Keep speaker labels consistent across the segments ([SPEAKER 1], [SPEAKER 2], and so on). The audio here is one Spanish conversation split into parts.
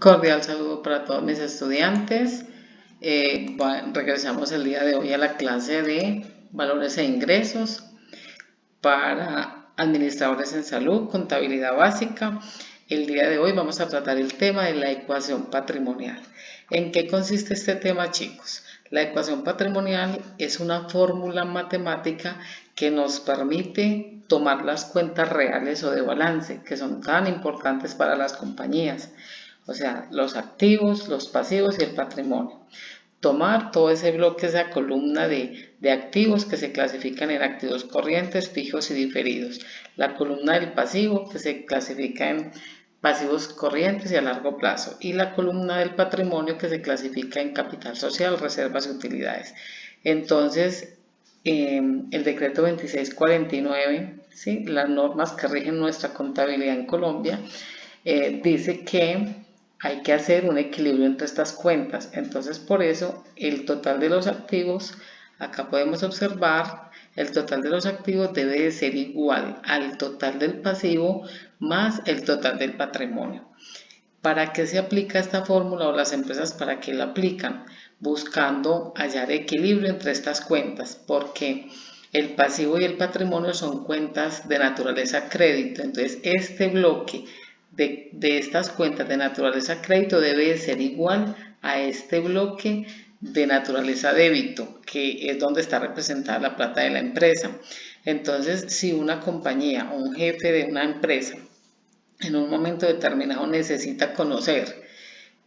[SPEAKER 1] Cordial saludo para todos mis estudiantes. Regresamos el día de hoy a la clase de valores e ingresos para administradores en salud, contabilidad básica. El día de hoy vamos a tratar el tema de la ecuación patrimonial. ¿En qué consiste este tema, chicos? La ecuación patrimonial es una fórmula matemática que nos permite tomar las cuentas reales o de balance, que son tan importantes para las compañías. O sea, los activos, los pasivos y el patrimonio. Tomar todo ese bloque, esa columna de activos que se clasifican en activos corrientes, fijos y diferidos. La columna del pasivo que se clasifica en pasivos corrientes y a largo plazo. Y la columna del patrimonio que se clasifica en capital social, reservas y utilidades. Entonces, el decreto 2649, ¿sí? Las normas que rigen nuestra contabilidad en Colombia, dice que hay que hacer un equilibrio entre estas cuentas. Entonces, por eso, el total de los activos, acá podemos observar, el total de los activos debe de ser igual al total del pasivo más el total del patrimonio. ¿Para qué se aplica esta fórmula o las empresas para qué la aplican? Buscando hallar equilibrio entre estas cuentas, porque el pasivo y el patrimonio son cuentas de naturaleza crédito. Entonces, este bloque de estas cuentas de naturaleza crédito debe ser igual a este bloque de naturaleza débito, que es donde está representada la plata de la empresa. Entonces, si una compañía o un jefe de una empresa en un momento determinado necesita conocer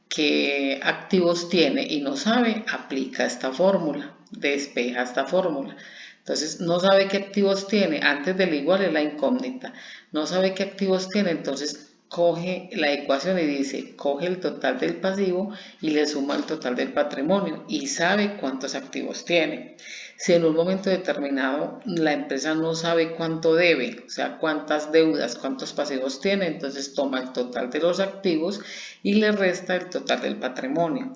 [SPEAKER 1] qué activos tiene y no sabe, aplica esta fórmula, despeja esta fórmula. Entonces, no sabe qué activos tiene, antes del igual es la incógnita, no sabe qué activos tiene, entonces coge la ecuación y dice, coge el total del pasivo y le suma el total del patrimonio y sabe cuántos activos tiene. Si en un momento determinado la empresa no sabe cuánto debe, o sea, cuántas deudas, cuántos pasivos tiene, entonces toma el total de los activos y le resta el total del patrimonio.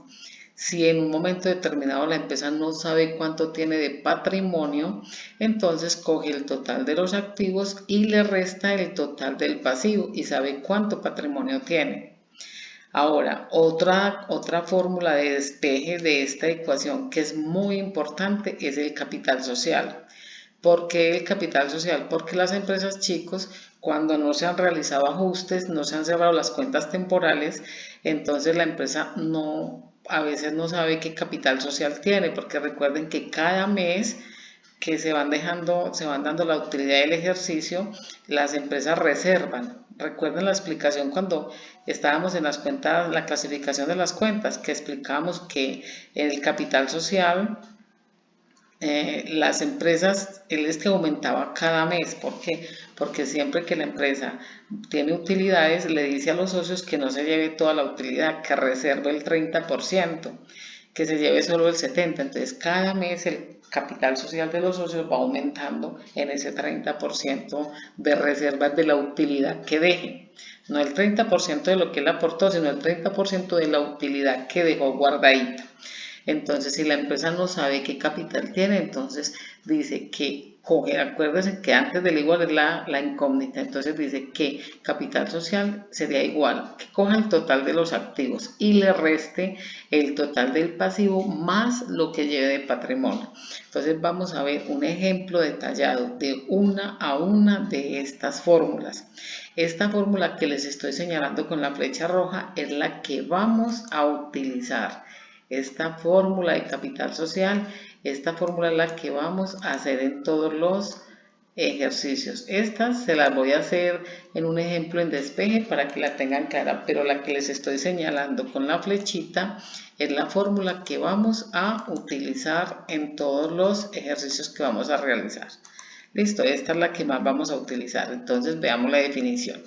[SPEAKER 1] Si en un momento determinado la empresa no sabe cuánto tiene de patrimonio, entonces coge el total de los activos y le resta el total del pasivo y sabe cuánto patrimonio tiene. Ahora, otra fórmula de despeje de esta ecuación que es muy importante es el capital social. ¿Por qué el capital social? Porque las empresas, chicos, cuando no se han realizado ajustes, no se han cerrado las cuentas temporales, entonces la empresa a veces no sabe qué capital social tiene, porque recuerden que cada mes que se van dando la utilidad del ejercicio, las empresas reservan. Recuerden la explicación cuando estábamos en las cuentas, la clasificación de las cuentas, que explicábamos que el capital social, las empresas, él es que aumentaba cada mes. ¿Por qué? Porque siempre que la empresa tiene utilidades, le dice a los socios que no se lleve toda la utilidad, que reserve el 30%, que se lleve solo el 70%. Entonces, cada mes el capital social de los socios va aumentando en ese 30% de reservas de la utilidad que deje. No el 30% de lo que él aportó, sino el 30% de la utilidad que dejó guardadita. Entonces, si la empresa no sabe qué capital tiene, entonces dice que coge, acuérdense que antes del igual es la incógnita, entonces dice que capital social sería igual, que coja el total de los activos y le reste el total del pasivo más lo que lleve de patrimonio. Entonces vamos a ver un ejemplo detallado de una a una de estas fórmulas. Esta fórmula que les estoy señalando con la flecha roja es la que vamos a utilizar. Esta fórmula de capital social, esta fórmula es la que vamos a hacer en todos los ejercicios. Estas se las voy a hacer en un ejemplo en despeje para que la tengan clara, pero la que les estoy señalando con la flechita es la fórmula que vamos a utilizar en todos los ejercicios que vamos a realizar. Listo, esta es la que más vamos a utilizar. Entonces veamos la definición.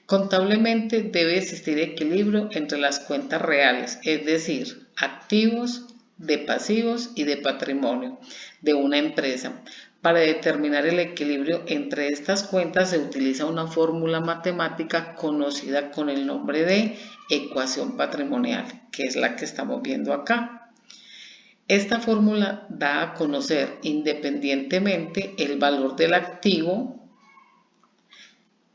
[SPEAKER 1] Contablemente debe existir equilibrio entre las cuentas reales, es decir, activos, de pasivos y de patrimonio de una empresa. Para determinar el equilibrio entre estas cuentas se utiliza una fórmula matemática conocida con el nombre de ecuación patrimonial, que es la que estamos viendo acá. Esta fórmula da a conocer independientemente el valor del activo,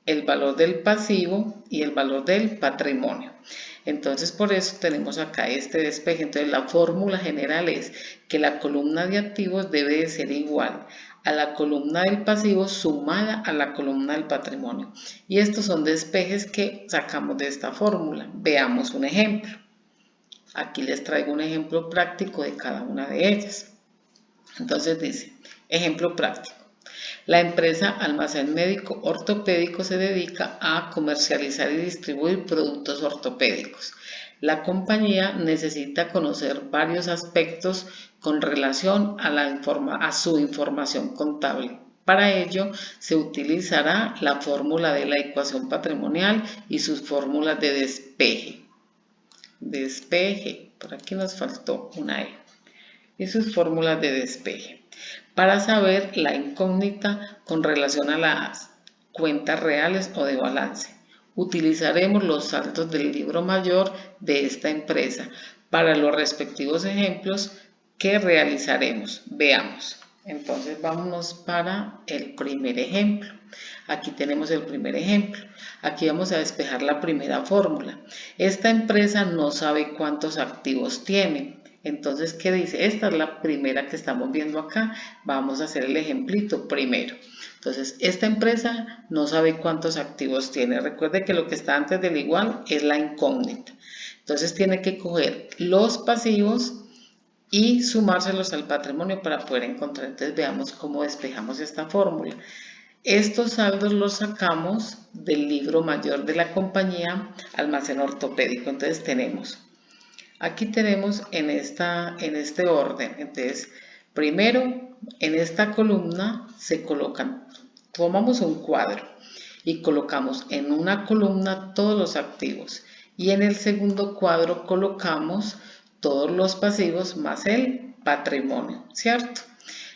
[SPEAKER 1] el valor del pasivo y el valor del patrimonio. Entonces por eso tenemos acá este despeje. Entonces la fórmula general es que la columna de activos debe de ser igual a la columna del pasivo sumada a la columna del patrimonio. Y estos son despejes que sacamos de esta fórmula. Veamos un ejemplo. Aquí les traigo un ejemplo práctico de cada una de ellas. Entonces dice, ejemplo práctico. La empresa Almacén Médico Ortopédico se dedica a comercializar y distribuir productos ortopédicos. La compañía necesita conocer varios aspectos con relación a su información contable. Para ello, se utilizará la fórmula de la ecuación patrimonial y sus fórmulas de despeje. Por aquí nos faltó una E. Y sus fórmulas de despeje. Para saber la incógnita con relación a las cuentas reales o de balance. Utilizaremos los saldos del libro mayor de esta empresa para los respectivos ejemplos que realizaremos. Veamos. Entonces vámonos para el primer ejemplo. Aquí tenemos el primer ejemplo. Aquí vamos a despejar la primera fórmula. Esta empresa no sabe cuántos activos tiene. Entonces, ¿qué dice? Esta es la primera que estamos viendo acá. Vamos a hacer el ejemplito primero. Entonces, esta empresa no sabe cuántos activos tiene. Recuerde que lo que está antes del igual es la incógnita. Entonces, tiene que coger los pasivos y sumárselos al patrimonio para poder encontrar. Entonces, veamos cómo despejamos esta fórmula. Estos saldos los sacamos del libro mayor de la compañía Almacén Ortopédico. Entonces, aquí tenemos en este orden. Entonces, primero, en esta columna se colocan, tomamos un cuadro y colocamos en una columna todos los activos y en el segundo cuadro colocamos todos los pasivos más el patrimonio, ¿cierto?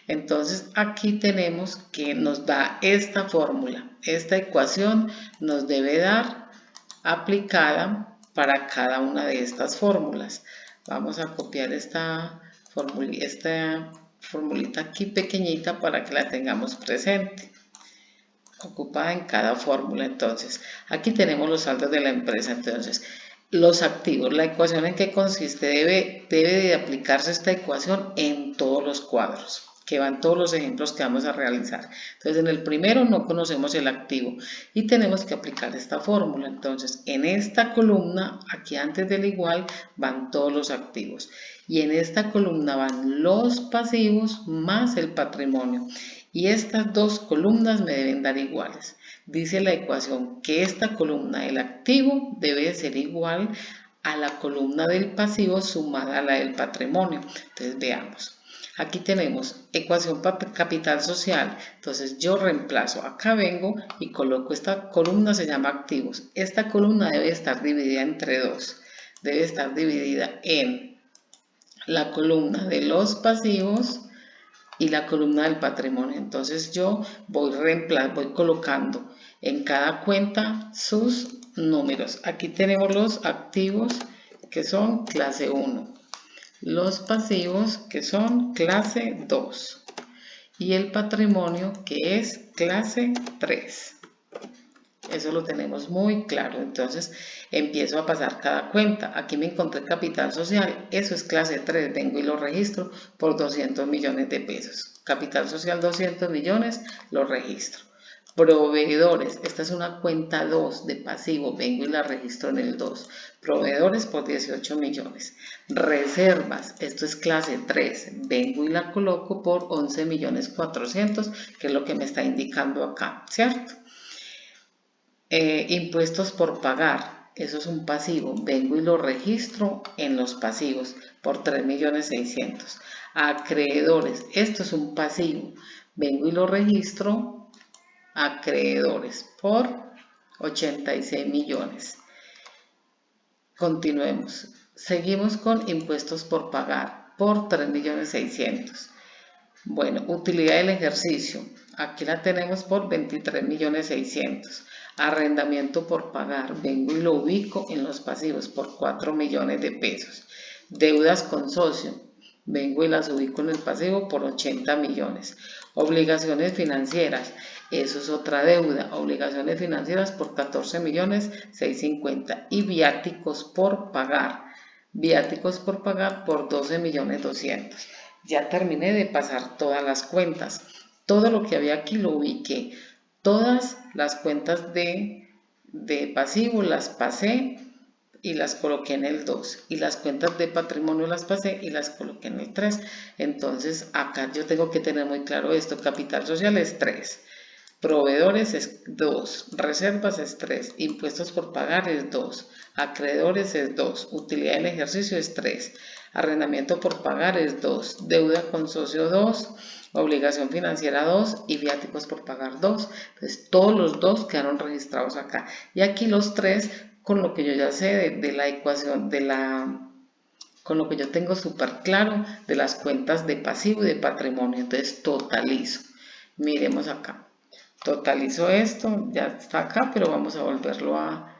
[SPEAKER 1] Entonces aquí tenemos que nos da esta fórmula, esta ecuación nos debe dar aplicada para cada una de estas fórmulas. Vamos a copiar esta formulita aquí pequeñita para que la tengamos presente, ocupada en cada fórmula. Entonces, aquí tenemos los saldos de la empresa. Entonces, los activos, la ecuación en qué consiste, debe de aplicarse esta ecuación en todos los cuadros, que van todos los ejemplos que vamos a realizar. Entonces, en el primero no conocemos el activo y tenemos que aplicar esta fórmula. Entonces, en esta columna, aquí antes del igual, van todos los activos. Y en esta columna van los pasivos más el patrimonio. Y estas dos columnas me deben dar iguales. Dice la ecuación que esta columna del activo debe ser igual a la columna del pasivo sumada a la del patrimonio. Entonces, veamos. Aquí tenemos ecuación capital social, entonces yo reemplazo, acá vengo y coloco esta columna, se llama activos. Esta columna debe estar dividida entre dos, debe estar dividida en la columna de los pasivos y la columna del patrimonio. Entonces yo voy colocando en cada cuenta sus números. Aquí tenemos los activos que son clase 1. Los pasivos que son clase 2 y el patrimonio que es clase 3. Eso lo tenemos muy claro. Entonces empiezo a pasar cada cuenta. Aquí me encontré capital social, eso es clase 3, vengo y lo registro por 200 millones de pesos. Capital social 200 millones, lo registro. Proveedores, esta es una cuenta 2 de pasivo, vengo y la registro en el 2. Proveedores por 18 millones. Reservas, esto es clase 3, vengo y la coloco por 11 millones 400, que es lo que me está indicando acá, ¿cierto? Impuestos por pagar, eso es un pasivo, vengo y lo registro en los pasivos por 3 millones 600. Acreedores, esto es un pasivo, vengo y lo registro acreedores por 86 millones. Continuemos. Seguimos con impuestos por pagar por 3 millones 600. Bueno, utilidad del ejercicio. Aquí la tenemos por 23 millones 600. Arrendamiento por pagar. Vengo y lo ubico en los pasivos por 4 millones de pesos. Deudas con socio. Vengo y las ubico en el pasivo por 80 millones. Obligaciones financieras. Eso es otra deuda. Obligaciones financieras por 14.650.000 y viáticos por pagar. Viáticos por pagar por 12.200.000. Ya terminé de pasar todas las cuentas. Todo lo que había aquí lo ubiqué. Todas las cuentas de pasivo las pasé y las coloqué en el 2, y las cuentas de patrimonio las pasé y las coloqué en el 3. Entonces acá yo tengo que tener muy claro esto: capital social es 3, proveedores es 2, reservas es 3, impuestos por pagar es 2, acreedores es 2, utilidad del ejercicio es 3, arrendamiento por pagar es 2, deuda con socio 2, obligación financiera 2 y viáticos por pagar 2. Entonces todos los 2 quedaron registrados acá, y aquí los 3 con lo que yo ya sé de la ecuación, con lo que yo tengo súper claro de las cuentas de pasivo y de patrimonio. Entonces totalizo. Miremos acá. Totalizo esto, ya está acá, pero vamos a volverlo a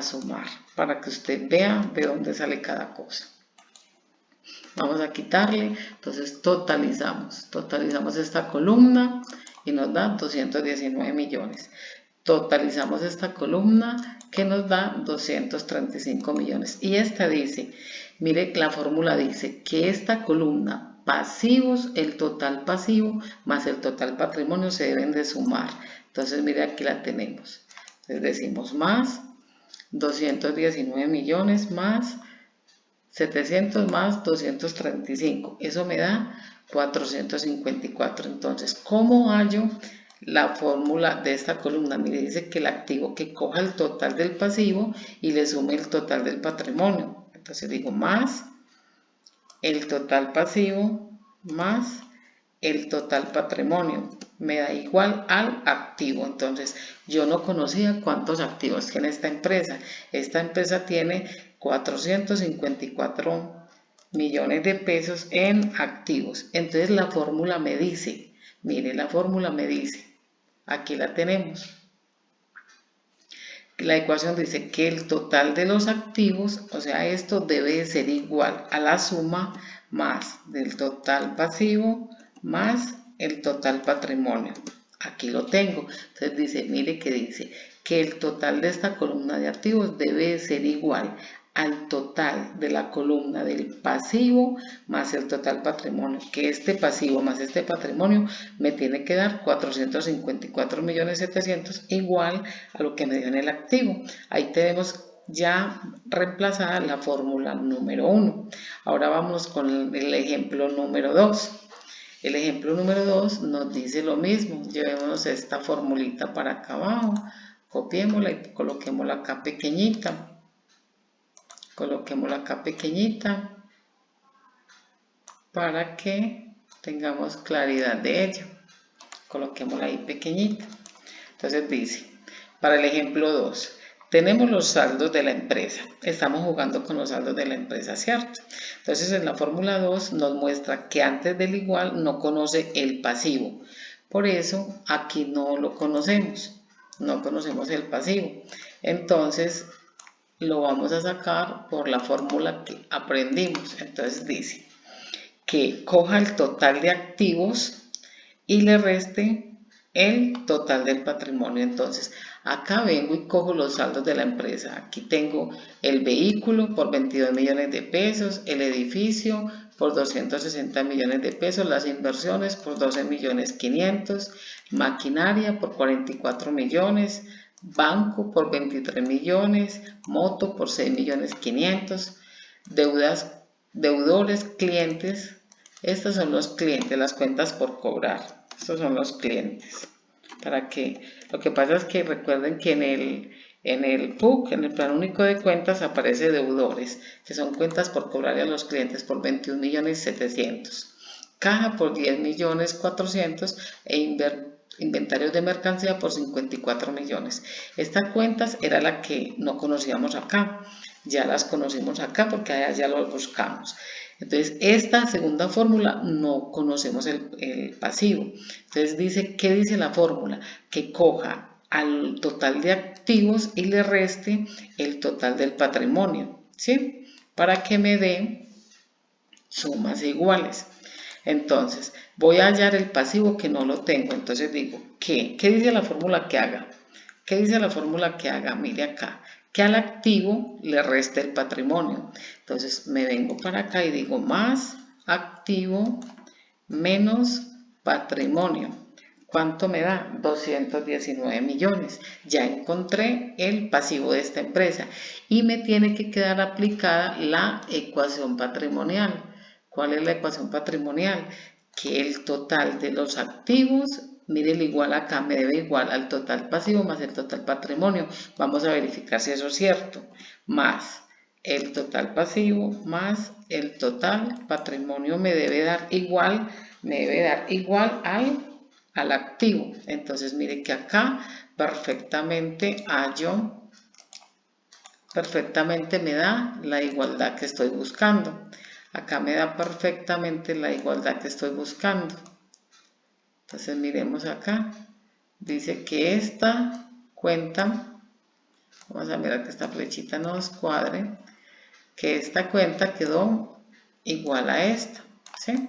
[SPEAKER 1] sumar para que usted vea de dónde sale cada cosa. Vamos a quitarle, entonces totalizamos esta columna y nos da 219 millones. Totalizamos esta columna que nos da 235 millones. Y esta dice, mire, la fórmula dice que esta columna pasivos, el total pasivo más el total patrimonio se deben de sumar. Entonces mire, aquí la tenemos. Entonces decimos más 219 millones más 700 más 235. Eso me da 454. Entonces, ¿cómo hallo la fórmula de esta columna? Mire, dice que el activo que coja el total del pasivo y le sume el total del patrimonio. Entonces digo más el total pasivo más el total patrimonio. Me da igual al activo. Entonces yo no conocía cuántos activos tiene esta empresa. Esta empresa tiene 454 millones de pesos en activos. Entonces la fórmula me dice, mire, la fórmula me dice, aquí la tenemos. La ecuación dice que el total de los activos, o sea, esto debe de ser igual a la suma más del total pasivo más el total patrimonio. Aquí lo tengo. Entonces dice, mire que dice que el total de esta columna de activos debe de ser igual al total de la columna del pasivo más el total patrimonio, que este pasivo más este patrimonio me tiene que dar 454.700.000 igual a lo que me dio en el activo. Ahí tenemos ya reemplazada la fórmula número 1. Ahora vamos con el ejemplo número 2. El ejemplo número 2 nos dice lo mismo. Llevémonos esta formulita para acá abajo, copiémosla y coloquémosla acá pequeñita. Coloquémosla acá pequeñita para que tengamos claridad de ello. Coloquémosla ahí pequeñita. Entonces dice, para el ejemplo 2, tenemos los saldos de la empresa. Estamos jugando con los saldos de la empresa, ¿cierto? Entonces en la fórmula 2 nos muestra que antes del igual no conoce el pasivo. Por eso aquí no lo conocemos. No conocemos el pasivo. Entonces lo vamos a sacar por la fórmula que aprendimos. Entonces dice que coja el total de activos y le reste el total del patrimonio. Entonces acá vengo y cojo los saldos de la empresa. Aquí tengo el vehículo por 22 millones de pesos, el edificio por 260 millones de pesos, las inversiones por 12 millones 500, maquinaria por 44 millones, banco por 23 millones, moto por 6 millones 500, deudores, clientes. Estos son los clientes, las cuentas por cobrar. Estos son los clientes. Para que, lo que pasa es que recuerden que en el PUC, en el Plan Único de Cuentas, aparece deudores, que son cuentas por cobrarle a los clientes por 21 millones 700. Caja por 10 millones 400 e inventarios de mercancía por 54 millones. Estas cuentas era la que no conocíamos acá. Ya las conocimos acá porque allá ya lo buscamos. Entonces, esta segunda fórmula no conocemos el pasivo. Entonces, dice, ¿qué dice la fórmula? Que coja al total de activos y le reste el total del patrimonio, ¿sí? Para que me dé sumas iguales. Entonces, Voy a hallar el pasivo que no lo tengo, entonces digo, ¿qué dice la fórmula que haga? ¿Qué dice la fórmula que haga? Mire acá, que al activo le resta el patrimonio. Entonces me vengo para acá y digo más activo menos patrimonio. ¿Cuánto me da? 219 millones. Ya encontré el pasivo de esta empresa y me tiene que quedar aplicada la ecuación patrimonial. ¿Cuál es la ecuación patrimonial? Que el total de los activos, mire el igual acá, me debe igual al total pasivo más el total patrimonio. Vamos a verificar si eso es cierto. Más el total pasivo más el total patrimonio me debe dar igual al activo. Entonces mire que acá perfectamente me da la igualdad que estoy buscando. Acá me da perfectamente la igualdad que estoy buscando. Entonces miremos acá. Dice que esta cuenta, vamos a mirar que esta flechita nos cuadre, que esta cuenta quedó igual a esta, ¿sí?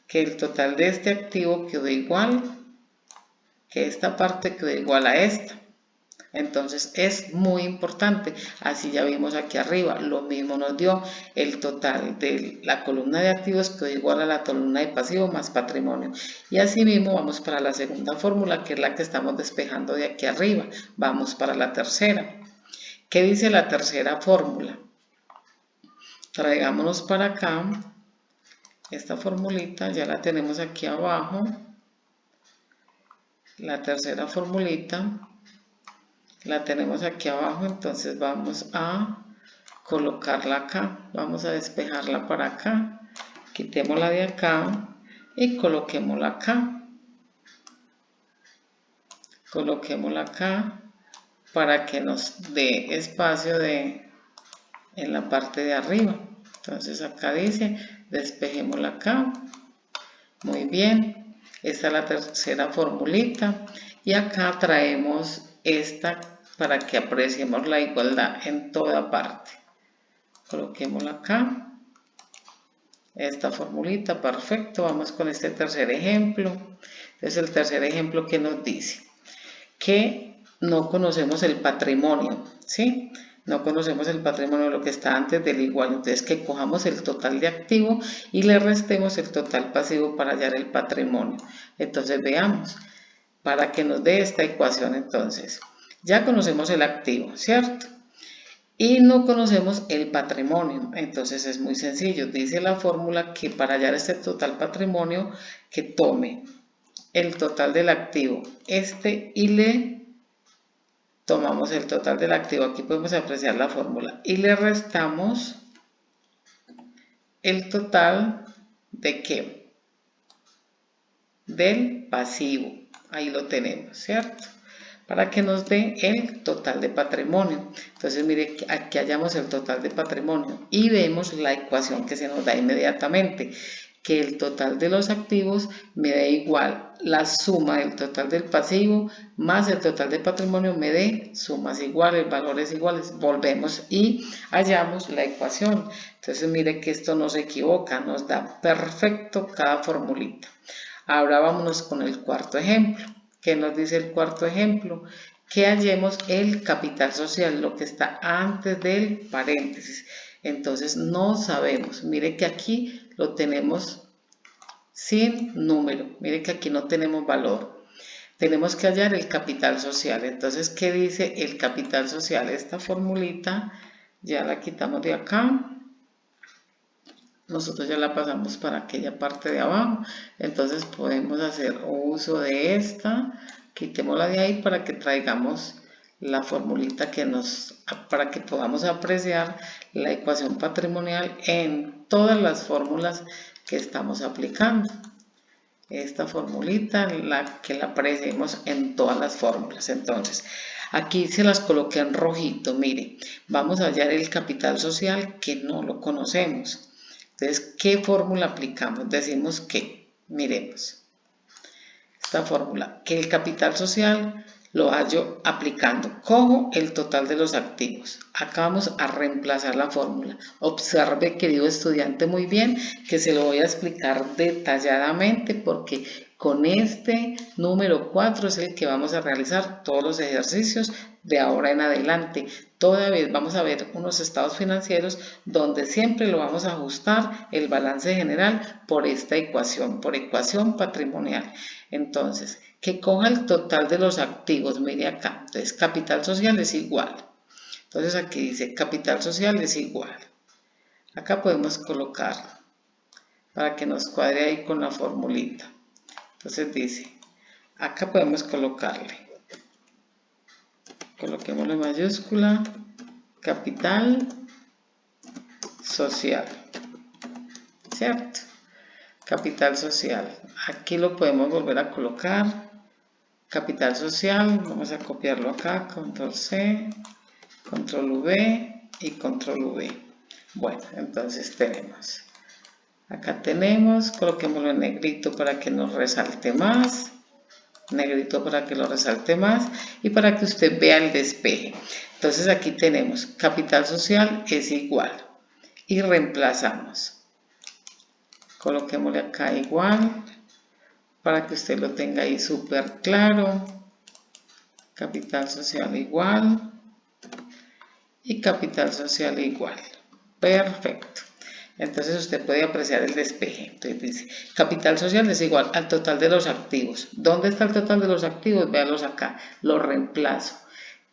[SPEAKER 1] Que el total de este activo quedó igual, que esta parte quedó igual a esta. Entonces es muy importante, así ya vimos aquí arriba, lo mismo nos dio el total de la columna de activos quedó igual a la columna de pasivo más patrimonio. Y así mismo vamos para la segunda fórmula, que es la que estamos despejando de aquí arriba. Vamos para la tercera. ¿Qué dice la tercera fórmula? Traigámonos para acá. Esta formulita ya la tenemos aquí abajo. La tercera formulita la tenemos aquí abajo, entonces vamos a colocarla acá, vamos a despejarla para acá, quitémosla de acá y coloquémosla acá. Coloquémosla acá para que nos dé espacio en la parte de arriba. Entonces acá dice, despejémosla acá. Muy bien, esta es la tercera formulita y acá traemos esta para que apreciemos la igualdad en toda parte. Coloquémosla acá, esta formulita, perfecto. Vamos con este tercer ejemplo. Entonces el tercer ejemplo que nos dice que no conocemos el patrimonio, ¿sí? No conocemos el patrimonio de lo que está antes del igual, entonces que cojamos el total de activo y le restemos el total pasivo para hallar el patrimonio. Entonces veamos, para que nos dé esta ecuación entonces, ya conocemos el activo, ¿cierto? Y no conocemos el patrimonio, entonces es muy sencillo, dice la fórmula que para hallar este total patrimonio, que tome el total del activo, y le tomamos el total del activo, aquí podemos apreciar la fórmula, y le restamos el total de ¿qué? Del pasivo, ahí lo tenemos, ¿cierto? Para que nos dé el total de patrimonio. Entonces mire, aquí hallamos el total de patrimonio y vemos la ecuación que se nos da inmediatamente, que el total de los activos me dé igual la suma del total del pasivo más el total de patrimonio me dé sumas iguales, valores iguales. Volvemos y hallamos la ecuación. Entonces mire que esto no se equivoca, nos da perfecto cada formulita. Ahora vámonos con el cuarto ejemplo. ¿Qué nos dice el cuarto ejemplo? Que hallemos el capital social, lo que está antes del paréntesis. Entonces no sabemos. Mire que aquí lo tenemos sin número. Mire que aquí no tenemos valor. Tenemos que hallar el capital social. Entonces, ¿qué dice el capital social? Esta formulita ya la quitamos de acá. Nosotros ya la pasamos para aquella parte de abajo. Entonces podemos hacer uso de esta. Quitémosla de ahí para que traigamos la formulita para que podamos apreciar la ecuación patrimonial en todas las fórmulas que estamos aplicando. Esta formulita, que la apreciemos en todas las fórmulas. Entonces, aquí se las coloqué en rojito. Mire, vamos a hallar el capital social que no lo conocemos. Entonces, ¿qué fórmula aplicamos? Decimos que, miremos, esta fórmula, que el capital social lo hallo aplicando. Cojo el total de los activos. Acá vamos a reemplazar la fórmula. Observe, querido estudiante, muy bien, que se lo voy a explicar detalladamente porque con este número 4 es el que vamos a realizar todos los ejercicios de ahora en adelante. Todavía vamos a ver unos estados financieros donde siempre lo vamos a ajustar el balance general por esta ecuación, por ecuación patrimonial. Entonces, que coja el total de los activos, mire acá, entonces capital social es igual. Entonces aquí dice capital social es igual. Acá podemos colocarlo para que nos cuadre ahí con la formulita. Entonces dice, acá podemos colocarle, coloquémosle mayúscula, capital social, ¿cierto? Capital social, aquí lo podemos volver a colocar, capital social, vamos a copiarlo acá, control C, control V y control V. Bueno, entonces tenemos, acá tenemos, coloquémoslo en negrito para que nos resalte más, negrito para que lo resalte más y para que usted vea el despeje. Entonces aquí tenemos capital social es igual y reemplazamos. Coloquémosle acá igual para que usted lo tenga ahí súper claro. Capital social igual y capital social igual. Perfecto. Entonces usted puede apreciar el despeje. Entonces dice, capital social es igual al total de los activos. ¿Dónde está el total de los activos? Véanlos acá. Lo reemplazo.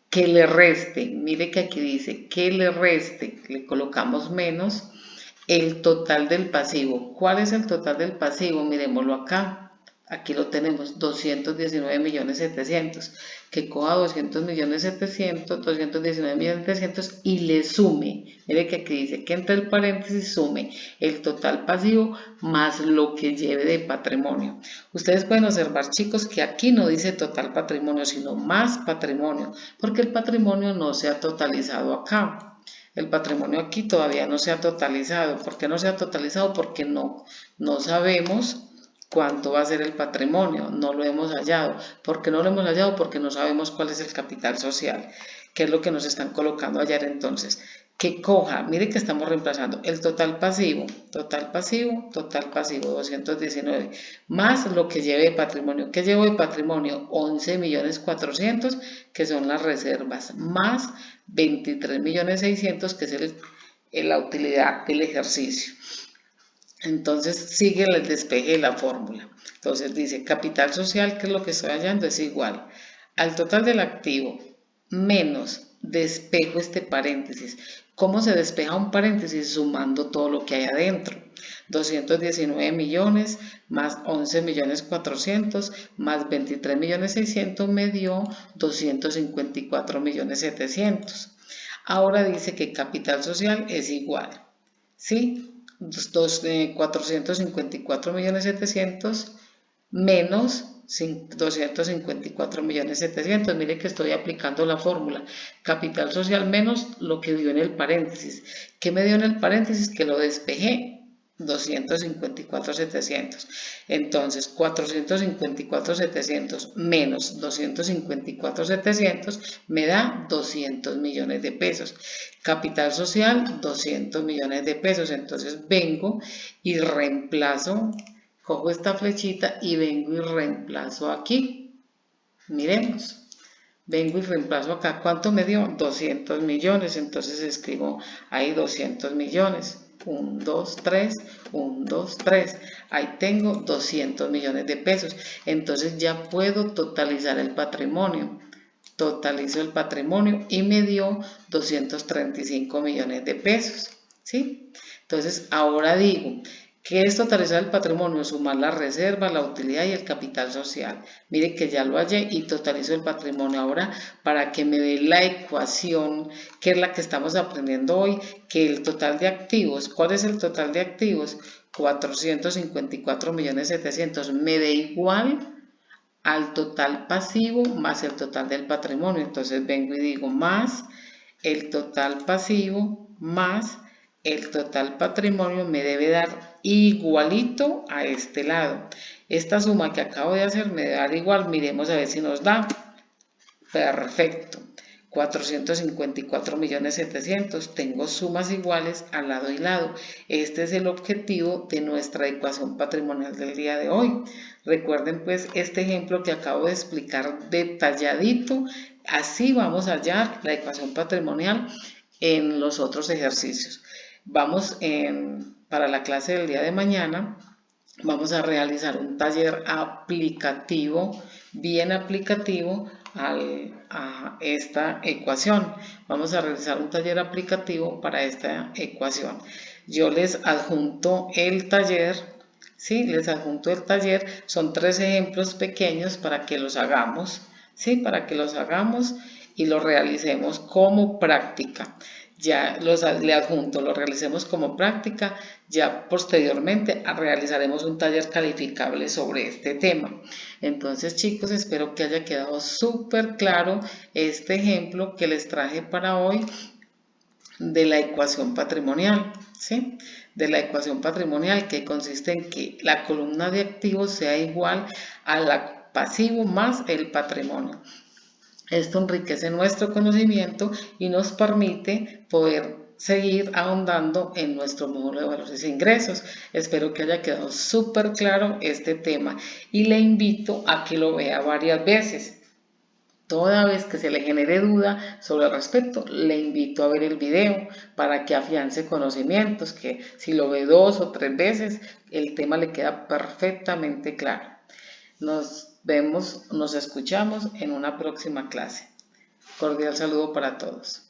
[SPEAKER 1] Que le reste. Mire que aquí dice que le reste. Le colocamos menos el total del pasivo. ¿Cuál es el total del pasivo? Miremoslo acá. Aquí lo tenemos, 219.700.000. Que coja 200.700.000, 219.700.000 y le sume. Mire que aquí dice que entre el paréntesis sume el total pasivo más lo que lleve de patrimonio. Ustedes pueden observar, chicos, que aquí no dice total patrimonio, sino más patrimonio, porque el patrimonio no se ha totalizado acá. El patrimonio aquí todavía no se ha totalizado. ¿Por qué no se ha totalizado? Porque no sabemos cuánto va a ser el patrimonio, no lo hemos hallado. ¿Por qué no lo hemos hallado? Porque no sabemos cuál es el capital social, que es lo que nos están colocando ayer. Entonces, que coja, mire que estamos reemplazando el total pasivo, 219, más lo que lleve de patrimonio. ¿Qué llevo de patrimonio? 11.400.000, que son las reservas, más 23.600.000, que es la utilidad del ejercicio. Entonces sigue el despeje de la fórmula. Entonces dice capital social, que es lo que estoy hallando, es igual al total del activo menos despejo este paréntesis. ¿Cómo se despeja un paréntesis? Sumando todo lo que hay adentro. 219 millones más 11.400.000 más 23.600.000 me dio 254.700.000. Ahora dice que capital social es igual, ¿sí? 454.700.000 menos 254.700.000. Mire que estoy aplicando la fórmula. Capital social menos lo que dio en el paréntesis. ¿Qué me dio en el paréntesis? Que lo despejé. 254.700. Entonces, 454.700 menos 254.700 me da 200 millones de pesos. Capital social, 200 millones de pesos. Entonces, vengo y reemplazo, cojo esta flechita y vengo y reemplazo aquí. Miremos. Vengo y reemplazo acá. ¿Cuánto me dio? 200 millones. Entonces, escribo ahí 200 millones. 1, 2, 3, 1, 2, 3. Ahí tengo 200 millones de pesos. Entonces ya puedo totalizar el patrimonio. Totalizo el patrimonio y me dio 235 millones de pesos. ¿Sí? Entonces ahora digo, ¿qué es totalizar el patrimonio? Sumar la reserva, la utilidad y el capital social. Mire que ya lo hallé y totalizo el patrimonio. Ahora, para que me dé la ecuación, que es la que estamos aprendiendo hoy, que el total de activos, ¿cuál es el total de activos? 454.700.000, me da igual al total pasivo más el total del patrimonio. Entonces vengo y digo más el total pasivo más el total patrimonio me debe dar igualito a este lado. Esta suma que acabo de hacer me debe dar igual. Miremos a ver si nos da. Perfecto. 454.700.000. Tengo sumas iguales al lado y lado. Este es el objetivo de nuestra ecuación patrimonial del día de hoy. Recuerden pues este ejemplo que acabo de explicar detalladito. Así vamos a hallar la ecuación patrimonial en los otros ejercicios. Para la clase del día de mañana, vamos a realizar un taller aplicativo, bien aplicativo a esta ecuación. Vamos a realizar un taller aplicativo para esta ecuación. Yo les adjunto el taller, ¿sí? Les adjunto el taller. Son 3 ejemplos pequeños para que los hagamos, ¿sí? Para que los hagamos y los realicemos como práctica. Ya le adjunto, lo realicemos como práctica, ya posteriormente realizaremos un taller calificable sobre este tema. Entonces chicos, espero que haya quedado súper claro este ejemplo que les traje para hoy de la ecuación patrimonial, ¿sí? De la ecuación patrimonial, que consiste en que la columna de activos sea igual a la pasivo más el patrimonio. Esto enriquece nuestro conocimiento y nos permite poder seguir ahondando en nuestro módulo de valores e ingresos. Espero que haya quedado súper claro este tema y le invito a que lo vea varias veces. Toda vez que se le genere duda sobre el respecto, le invito a ver el video para que afiance conocimientos, que si lo ve 2 o 3 veces, el tema le queda perfectamente claro. Nos vemos, nos escuchamos en una próxima clase. Cordial saludo para todos.